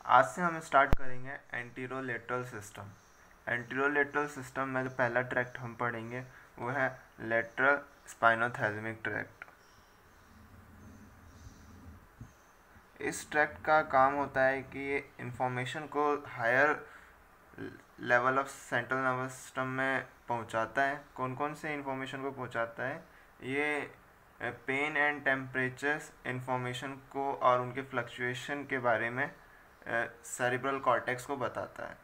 आज से हम स्टार्ट करेंगे एंटीरोलेटरल सिस्टम। एंटीरोलेटरल सिस्टम में जो पहला ट्रैक्ट हम पढ़ेंगे वो है लेटरल स्पाइनोथैलेमिक ट्रैक्ट। इस ट्रैक्ट का काम होता है कि ये इंफॉर्मेशन को higher level of central nervous system में पहुंचाता है। कौन कौन से इंफॉर्मेशन को पहुंचाता है? ये पेन एंड टेम्परेचर्स इंफॉर्मेशन को और उनके फ्लक्चुएशन के बारे में सेरिब्रल कॉर्टेक्स को बताता है।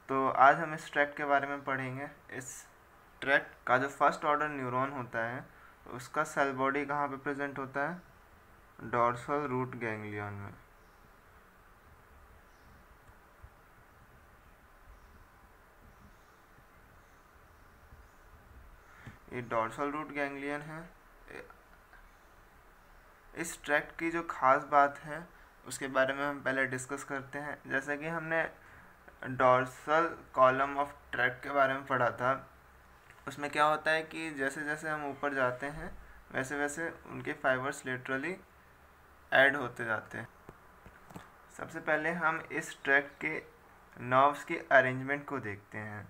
तो आज हम इस ट्रैक्ट के बारे में पढ़ेंगे। इस ट्रैक्ट का जो फर्स्ट ऑर्डर न्यूरॉन होता है उसका सेल बॉडी कहाँ पे प्रेजेंट होता है? डॉर्सल रूट गैंग्लियन में। ये डॉर्सल रूट गैंग्लियन है। इस ट्रैक्ट की जो खास बात है उसके बारे में हम पहले डिस्कस करते हैं। जैसे कि हमने डॉर्सल कॉलम ऑफ ट्रैक्ट के बारे में पढ़ा था, उसमें क्या होता है कि जैसे जैसे हम ऊपर जाते हैं वैसे वैसे उनके फाइबर्स लिटरली ऐड होते जाते हैं। सबसे पहले हम इस ट्रैक्ट के नर्व्स की अरेंजमेंट को देखते हैं।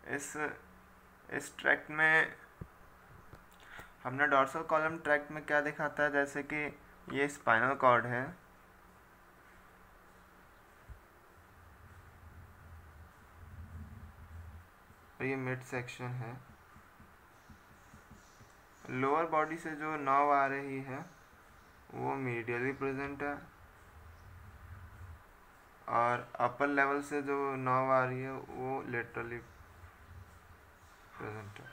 इस ट्रैक्ट में हमने डॉर्सल कॉलम ट्रैक्ट में क्या दिखाता है, जैसे कि ये स्पाइनल कॉर्ड है, ये मिड सेक्शन है। लोअर बॉडी से जो नर्व आ रही है वो मीडियली प्रेजेंट है और अपर लेवल से जो नर्व आ रही है वो लेटरली प्रेजेंट है।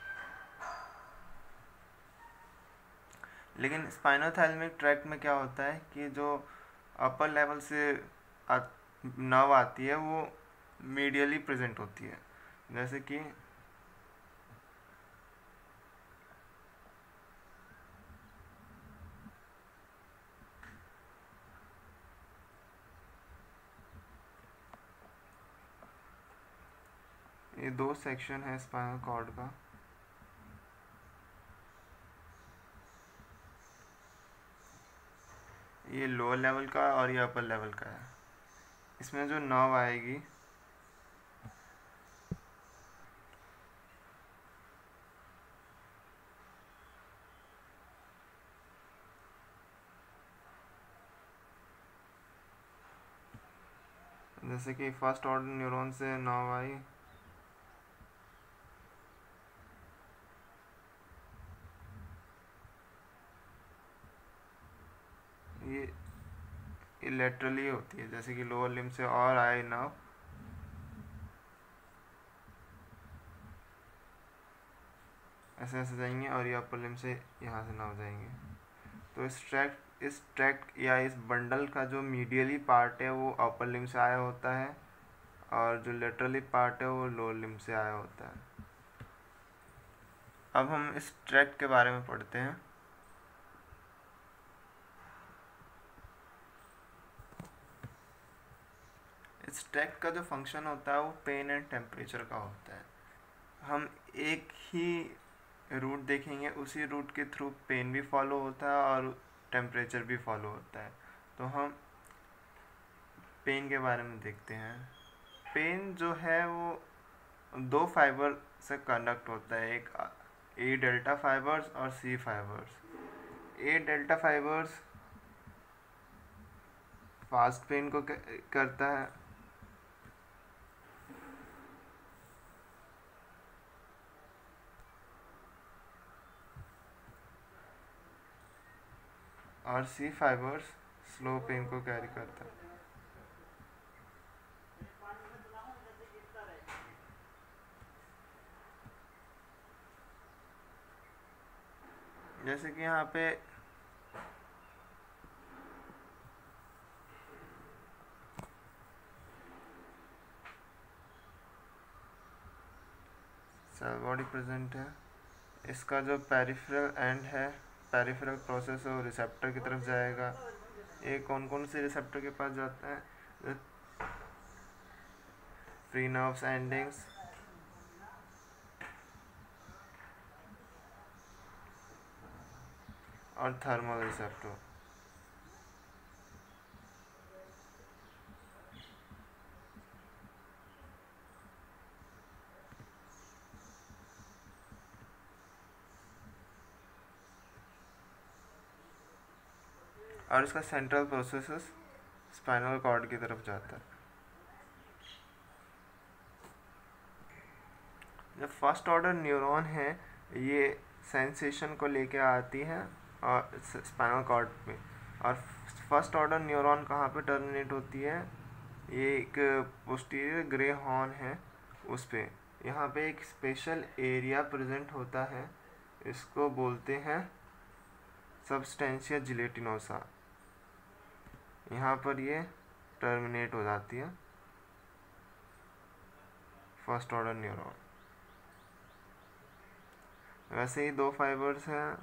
लेकिन स्पाइनोथैलेमिक ट्रैक्ट में क्या होता है कि जो अपर लेवल से नर्व आती है वो मीडियली प्रेजेंट होती है। जैसे कि ये दो सेक्शन है स्पाइनल कॉर्ड का। ये लोअर लेवल का और ये अपर लेवल का है। इसमें जो नर्व आएगी जैसे कि फर्स्ट ऑर्डर न्यूरॉन से नर्व आई, ये लेटरली होती है। जैसे कि लोअर लिम्ब से और आए नर्व, ऐसे ऐसे जाएंगे और ये अपर लिम्ब से यहाँ से नर्व जाएंगे। तो इस ट्रैक्ट या इस बंडल का जो मीडियली पार्ट है वो अपर लिम्ब से आया होता है और जो लेटरली पार्ट है वो लोअर लिम्ब से आया होता है। अब हम इस ट्रैक्ट के बारे में पढ़ते हैं। इस ट्रैक्ट का जो फंक्शन होता है वो पेन एंड टेम्परेचर का होता है। हम एक ही रूट देखेंगे, उसी रूट के थ्रू पेन भी फॉलो होता है और टेम्परेचर भी फॉलो होता है। तो हम पेन के बारे में देखते हैं। पेन जो है वो दो फाइबर से कंडक्ट होता है, एक ए डेल्टा फाइबर्स और सी फाइबर्स। ए डेल्टा फाइबर्स फास्ट पेन को करता है और सी फाइबर्स स्लो पेन को कैरी करता है। जैसे कि यहाँ पे सेल बॉडी प्रेजेंट है। इसका जो पेरिफेरल एंड है, पेरिफेरल प्रोसेस वो रिसेप्टर की तरफ जाएगा। ये कौन कौन से रिसेप्टर के पास जाता है? फ्री नर्व्स एंडिंग्स, और थर्मल रिसेप्टर। और इसका सेंट्रल प्रोसेस स्पाइनल कॉर्ड की तरफ जाता है। जो फर्स्ट ऑर्डर न्यूरॉन है ये सेंसेशन को लेके आती है और स्पाइनल कॉर्ड में, और फर्स्ट ऑर्डर न्यूरॉन कहाँ पे टर्मिनेट होती है, ये एक पोस्टीरियर ग्रे हॉर्न है उस पे, यहाँ पे एक स्पेशल एरिया प्रेजेंट होता है, इसको बोलते हैं सबस्टेंशिया जिलेटिनोसा, यहाँ पर ये टर्मिनेट हो जाती है फर्स्ट ऑर्डर न्यूरॉन। वैसे ही दो फाइबर्स हैं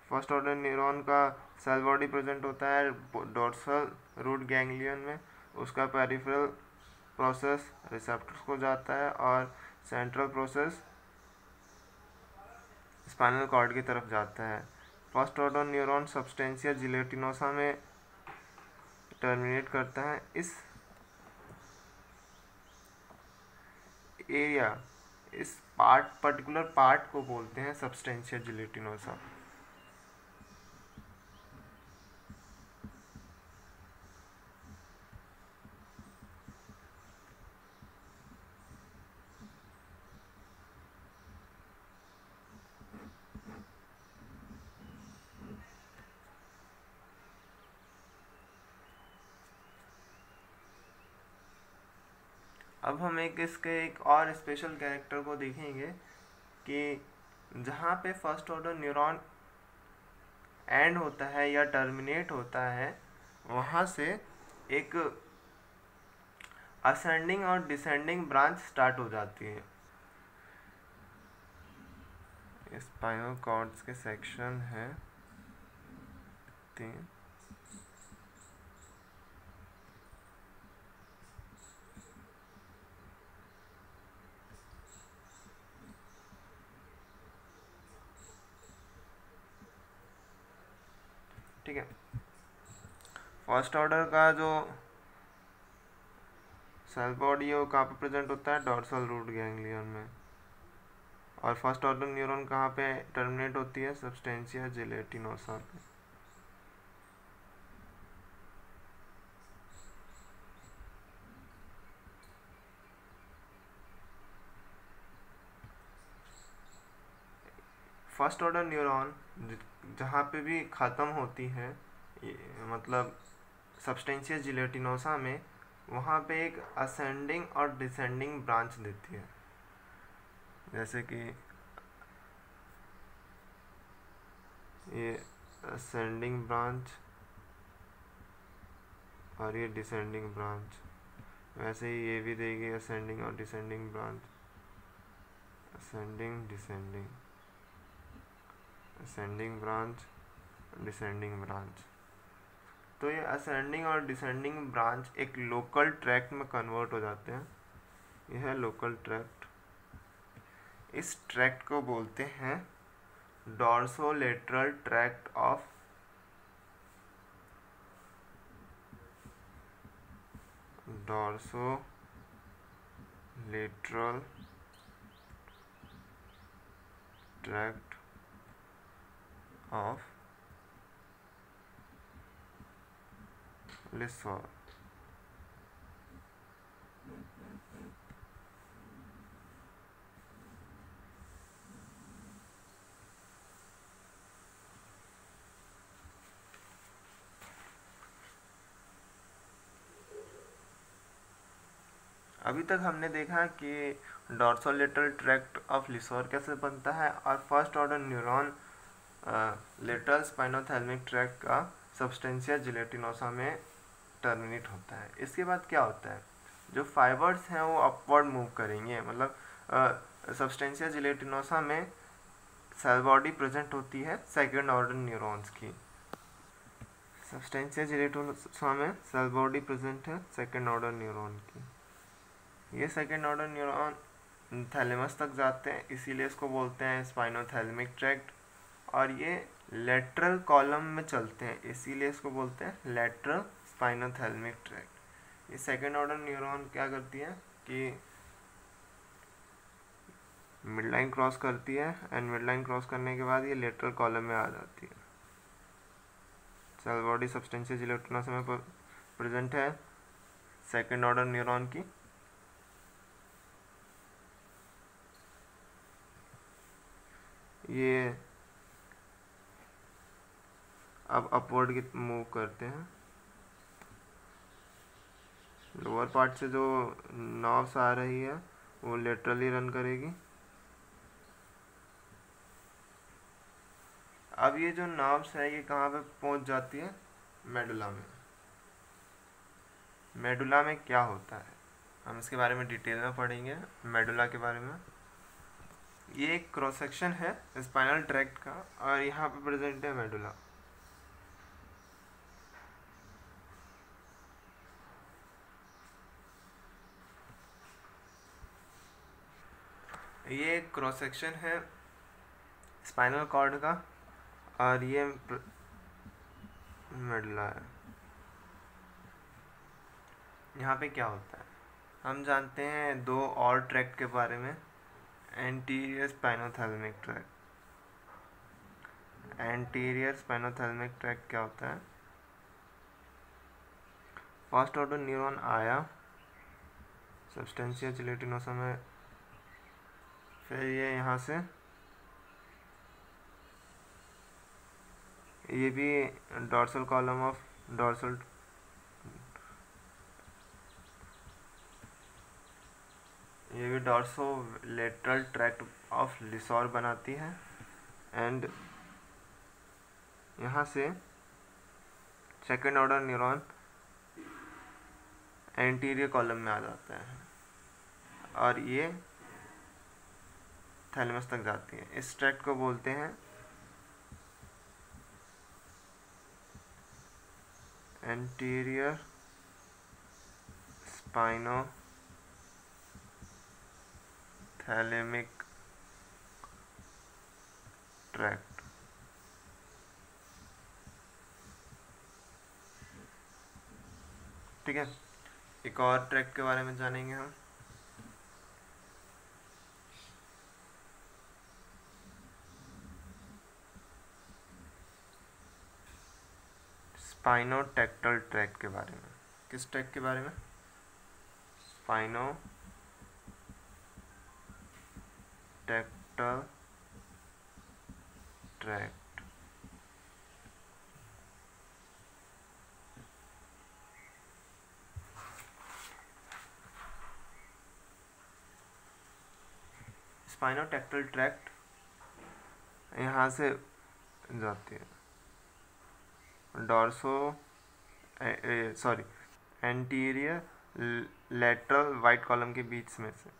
फर्स्ट ऑर्डर न्यूरॉन का, सेल बॉडी प्रेजेंट होता है डोर्सल रूट गैंग्लियन में, उसका पेरिफेरल प्रोसेस रिसेप्टर्स को जाता है और सेंट्रल प्रोसेस स्पाइनल कॉर्ड की तरफ जाता है। फर्स्ट ऑर्डर न्यूरॉन सबस्टेंशिया जिलेटिनोसा में टर्मिनेट करता है। इस एरिया, इस पर्टिकुलर पार्ट को बोलते हैं सबस्टेंशिया जिलेटिनोसा। अब हम इसके एक और स्पेशल कैरेक्टर को देखेंगे कि जहाँ पे फर्स्ट ऑर्डर न्यूरॉन एंड होता है या टर्मिनेट होता है, वहाँ से एक असेंडिंग और डिसेंडिंग ब्रांच स्टार्ट हो जाती है। स्पाइनल कॉर्ड्स के सेक्शन है 3। ठीक है, फर्स्ट ऑर्डर का जो सेल बॉडी है वो कहाँ पे प्रेजेंट होता है, डोर्सल रूट गैंग्लियन में, और फर्स्ट ऑर्डर न्यूरॉन कहाँ पे टर्मिनेट होती है, सबस्टेंशिया जिलेटिनोसा पे। फर्स्ट ऑर्डर न्यूरॉन जहाँ पे भी ख़त्म होती है, मतलब सबस्टेंशिया जिलेटिनोसा में, वहाँ पे एक असेंडिंग और डिसेंडिंग ब्रांच देती है, जैसे कि ये असेंडिंग ब्रांच और ये डिसेंडिंग ब्रांच, वैसे ही ये भी देगी असेंडिंग और descending branch, ascending descending, ascending branch, descending branch. तो ये असेंडिंग और डिसेंडिंग ब्रांच एक लोकल ट्रैक्ट में कन्वर्ट हो जाते हैं। यह है लोकल ट्रैक्ट। इस ट्रैक्ट को बोलते हैं dorsolateral tract of dorsolateral tract of Lissauer. अभी तक हमने देखा कि डॉर्सोलेटरल ट्रैक्ट ऑफ लिसोर कैसे बनता है और first order neuron lateral spinothalamic tract का सबस्टेंशिया जिलेटिनोसा में टर्मिनेट होता है। इसके बाद क्या होता है, जो फाइबर्स हैं वो अपवर्ड मूव करेंगे, मतलब सबस्टेंशिया जिलेटिनोसा में सेल बॉडी प्रेजेंट होती है सेकेंड ऑर्डर न्यूरॉन्स की। सबस्टेंशिया जिलेटिनोसा में सेल बॉडी प्रेजेंट है सेकेंड ऑर्डर न्यूरॉन की। ये सेकेंड ऑर्डर न्यूरॉन थैलेमस तक जाते हैं, इसीलिए इसको बोलते हैं स्पाइनोथैलेमिक ट्रैक्ट, और ये लेटरल कॉलम में चलते हैं, इसीलिए इसको बोलते हैं लेटरल स्पाइनोथैलेमिक ट्रैक्ट। ये सेकेंड ऑर्डर न्यूरॉन क्या करती है कि मिड लाइन क्रॉस करती है एंड मिड लाइन क्रॉस करने के बाद ये लेटरल कॉलम में आ जाती है। सेल बॉडी सब्सटेंशियल जिलेटिनोसम में प्रेजेंट है सेकेंड ऑर्डर न्यूरॉन की। ये अब अपवर्ड की मूव करते हैं। लोअर पार्ट से जो नर्व्स आ रही है वो लेटरली रन करेगी। अब ये जो नर्व्स है ये कहाँ पे पहुंच जाती है? मेडुला में। मेडुला में क्या होता है हम इसके बारे में डिटेल में पढ़ेंगे। मेडुला के बारे में ये एक क्रॉस सेक्शन है स्पाइनल ट्रैक्ट का और यहाँ पे प्रेजेंट है मेडुला। ये एक क्रॉस सेक्शन है स्पाइनल कॉर्ड का और ये मेडुला है। यहाँ पे क्या होता है हम जानते हैं दो और ट्रैक्ट के बारे में। Anterior spinothalamic tract. Anterior spinothalamic tract क्या होता है? फर्स्ट ऑर्डर न्यूरॉन आया सब्सटेंशिया जिलेटिनोसम में, फिर ये यहाँ से ये भी डॉर्सल कॉलम ऑफ डॉर्सल ये भी डॉर्सो लेटरल ट्रैक्ट ऑफ लिसॉर बनाती है एंड यहाँ से second order neuron anterior column में आ जाता है और ये थैलेमस तक जाती है। इस ट्रैक्ट को बोलते हैं एंटीरियर स्पाइनोथैलेमिक ट्रैक्ट। ठीक है, एक और ट्रैक्ट के बारे में जानेंगे हम। स्पाइनोटेक्टल ट्रैक्ट के बारे में। किस ट्रैक्ट के बारे में? Spinotectal tract. स्पाइनोटेक्टल ट्रैक्ट यहाँ से जाती है एंटीरियर लेटरल वाइट कॉलम के बीच में से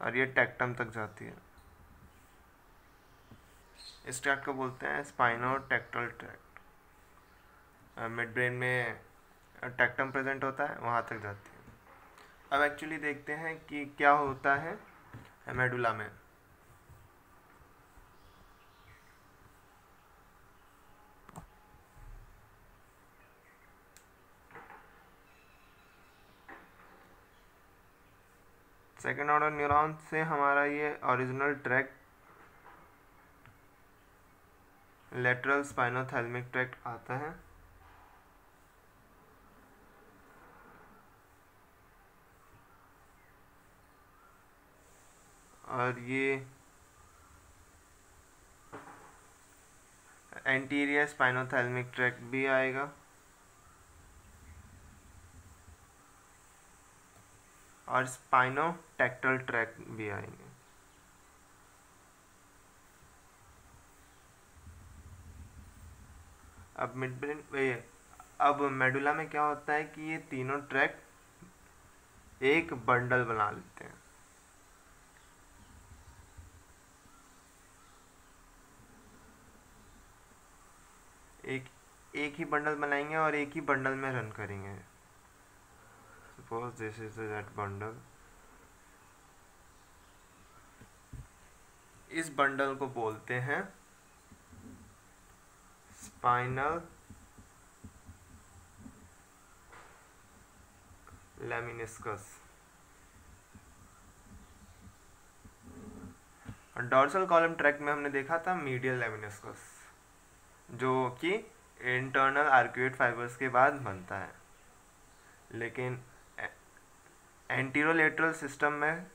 और ये टेक्टम तक जाती है। इस ट्रैक्ट को बोलते हैं स्पाइनोटेक्टल ट्रैक्ट। मिड ब्रेन में टेक्टम प्रेजेंट होता है, वहाँ तक जाती है। अब एक्चुअली देखते हैं कि क्या होता है मेडुला में। सेकेंड ऑर्डर न्यूरॉन से हमारा ये original tract lateral spinothalamic tract आता है। और ये एंटीरियर स्पाइनोथैलेमिक ट्रैक्ट भी आएगा और स्पाइनोटेक्टल ट्रैक्ट भी आएंगे। अब मिड ब्रेन अब मेडुला में क्या होता है कि ये तीनों ट्रैक्ट एक बंडल बना लेते हैं। एक ही बंडल बनाएंगे और एक ही बंडल में रन करेंगे। Suppose this is that bundle. इस बंडल को बोलते हैं spinal lemniscus. Dorsal column tract में हमने देखा था मीडियल लेमिनिस्कस, जो कि इंटरनल आर्क्यूएट फाइबर्स के बाद बनता है, लेकिन एंटीरोलेटरल सिस्टम में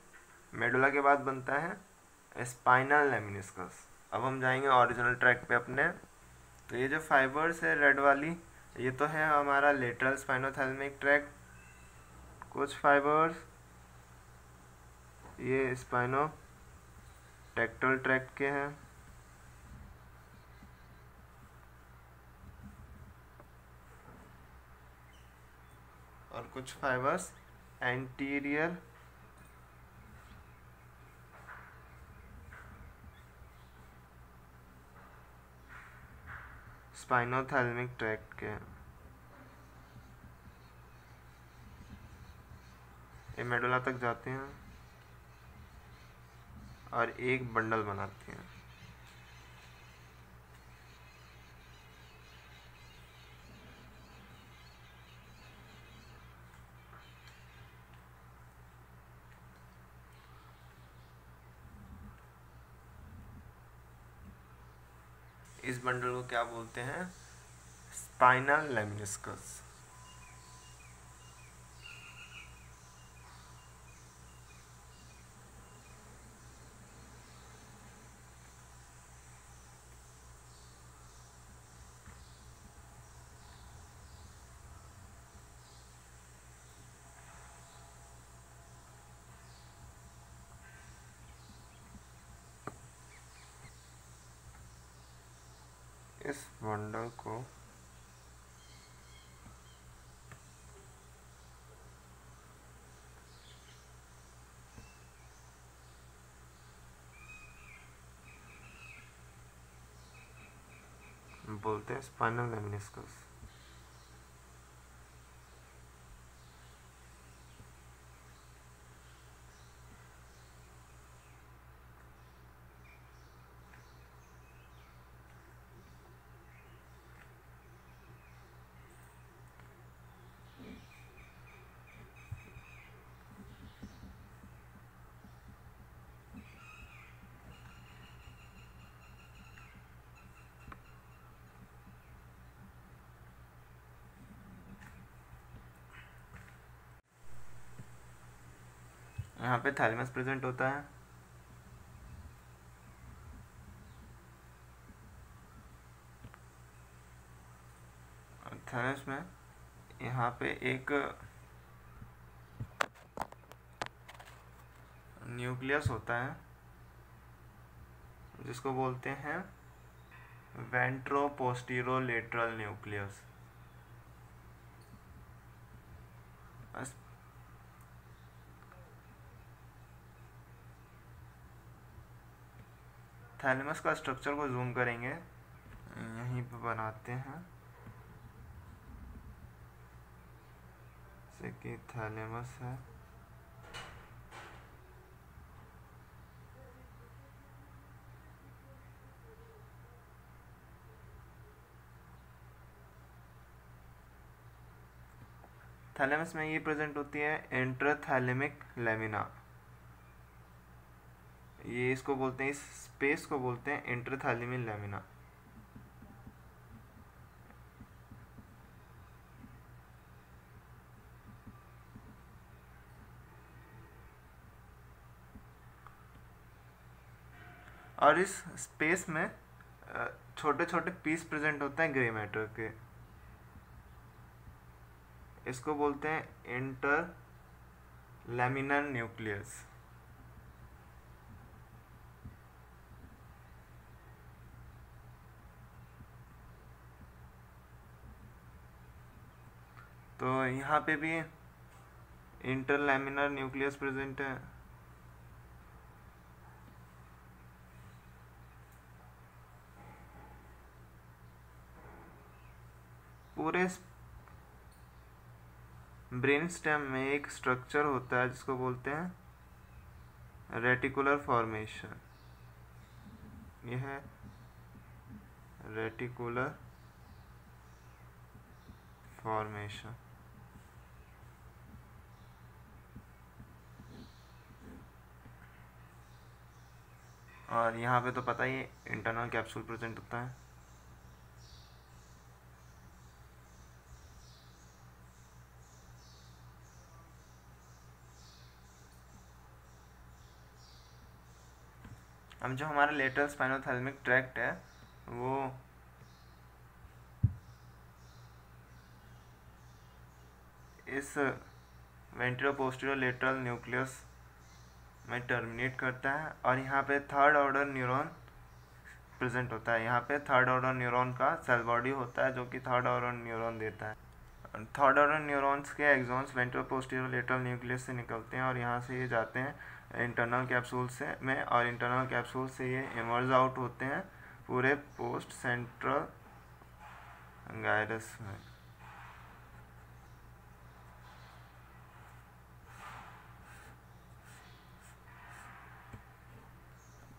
मेडुला के बाद बनता है स्पाइनल लेमिनिस्कस। अब हम जाएंगे ओरिजिनल ट्रैक पे अपने। तो ये जो फाइबर्स है रेड वाली, ये तो है हमारा लेटरल स्पाइनोथैलेमिक ट्रैक्ट। कुछ फाइबर्स ये स्पाइनो टेक्टल ट्रैक्ट के हैं, और कुछ फाइबर्स एंटीरियर स्पाइनोथैलेमिक ट्रैक्ट के हैं। ये मेडुला तक जाते हैं और एक बंडल बनाते हैं। इस बंडल को क्या बोलते हैं? Spinal lemniscus. इस बंडल को बोलते हैं स्पाइनल लेमिनिस्कस। यहाँ पे थैलेमस प्रेजेंट होता है। थैलेमस में यहाँ पे एक न्यूक्लियस होता है जिसको बोलते हैं वेंट्रोपोस्टीरोलेटरल न्यूक्लियस। थैलेमस का स्ट्रक्चर को जूम करेंगे, यहीं पे बनाते हैं जैसे कि थैलेमस है। थैलेमस में ये प्रेजेंट होती है इंट्राथैलेमिक लेमिना। ये इसको बोलते हैं, इस स्पेस को बोलते हैं इंट्राथैलेमिक लेमिना। और इस स्पेस में छोटे छोटे पीस प्रेजेंट होते हैं ग्रे मैटर के। इसको बोलते हैं इंटर लैमिनर न्यूक्लियस। तो यहाँ पे भी इंटर लैमिनर न्यूक्लियस प्रेजेंट है। पूरे ब्रेन स्टेम में एक स्ट्रक्चर होता है जिसको बोलते हैं रेटिकुलर फॉर्मेशन। यह है रेटिकुलर फॉर्मेशन। और यहाँ पे तो पता ही है इंटरनल कैप्सूल प्रेजेंट होता है। अब जो हमारा लेटरल स्पाइनोथैलेमिक ट्रैक्ट है वो इस वेंट्रो पोस्टीरियर लेटरल न्यूक्लियस में टर्मिनेट करता है और यहाँ पे थर्ड ऑर्डर न्यूरॉन प्रेजेंट होता है। यहाँ पे थर्ड ऑर्डर न्यूरॉन का सेल बॉडी होता है जो कि थर्ड ऑर्डर न्यूरॉन देता है। थर्ड ऑर्डर न्यूरॉन्स के axons ventro posterior lateral nucleus से निकलते हैं और यहाँ से ये जाते हैं इंटरनल कैप्सूल से में, और इंटरनल कैप्सूल से ये इमर्ज आउट होते हैं पूरे पोस्ट सेंट्रल गायरस में।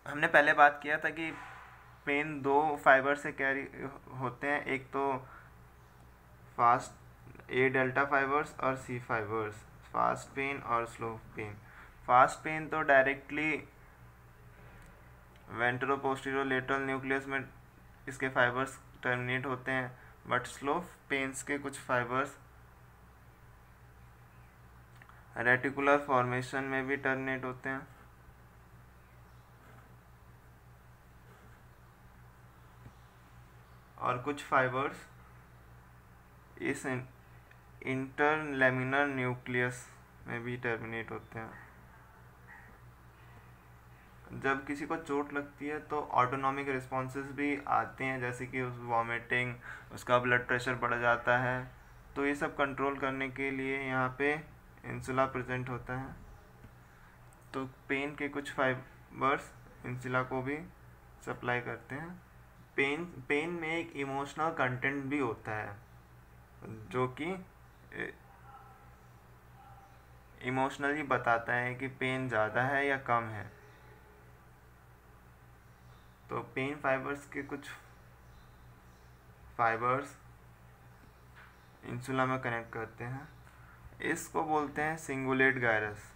हमने पहले बात किया था कि पेन दो फाइबर से कैरी होते हैं, एक तो फास्ट ए डेल्टा फाइबर्स और सी फाइबर्स, फास्ट पेन और स्लो पेन। फास्ट पेन तो directly ventro posterior lateral nucleus में इसके फाइबर्स टर्मिनेट होते हैं, बट स्लो पेन्स के कुछ फाइबर्स रेटिकुलर फॉर्मेशन में भी टर्मिनेट होते हैं। और कुछ फाइबर्स इस इंटरलेमिनर न्यूक्लियस में भी टर्मिनेट होते हैं। जब किसी को चोट लगती है तो ऑटोनॉमिक रिस्पॉन्सेस भी आते हैं, जैसे कि उस वॉमिटिंग, उसका ब्लड प्रेशर बढ़ जाता है, तो ये सब कंट्रोल करने के लिए यहाँ पे इंसुला प्रेजेंट होता है। तो पेन के कुछ फाइबर्स इंसुला को भी सप्लाई करते हैं। पेन में एक इमोशनल कंटेंट भी होता है जो कि इमोशनली बताता है कि पेन ज़्यादा है या कम है। तो पेन फाइबर्स के कुछ फाइबर्स इंसुला में कनेक्ट करते हैं, इसको बोलते हैं सिंगुलेट गायरस।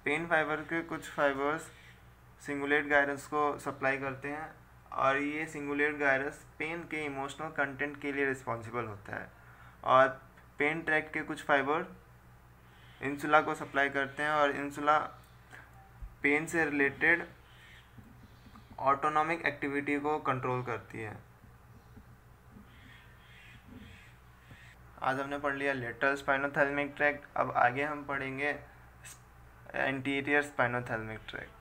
पेन फाइबर के कुछ फाइबर्स सिंगुलेट गायरस को सप्लाई करते हैं और ये सिंगुलेट गायरस पेन के इमोशनल कंटेंट के लिए रिस्पॉन्सिबल होता है। और पेन ट्रैक्ट के कुछ फाइबर इंसुला को सप्लाई करते हैं और इंसुला पेन से रिलेटेड ऑटोनॉमिक एक्टिविटी को कंट्रोल करती है। आज हमने पढ़ लिया लेटरल स्पाइनोथैलेमिक ट्रैक्ट, अब आगे हम पढ़ेंगे एंटीरियर स्पाइनोथैलेमिक ट्रैक्ट।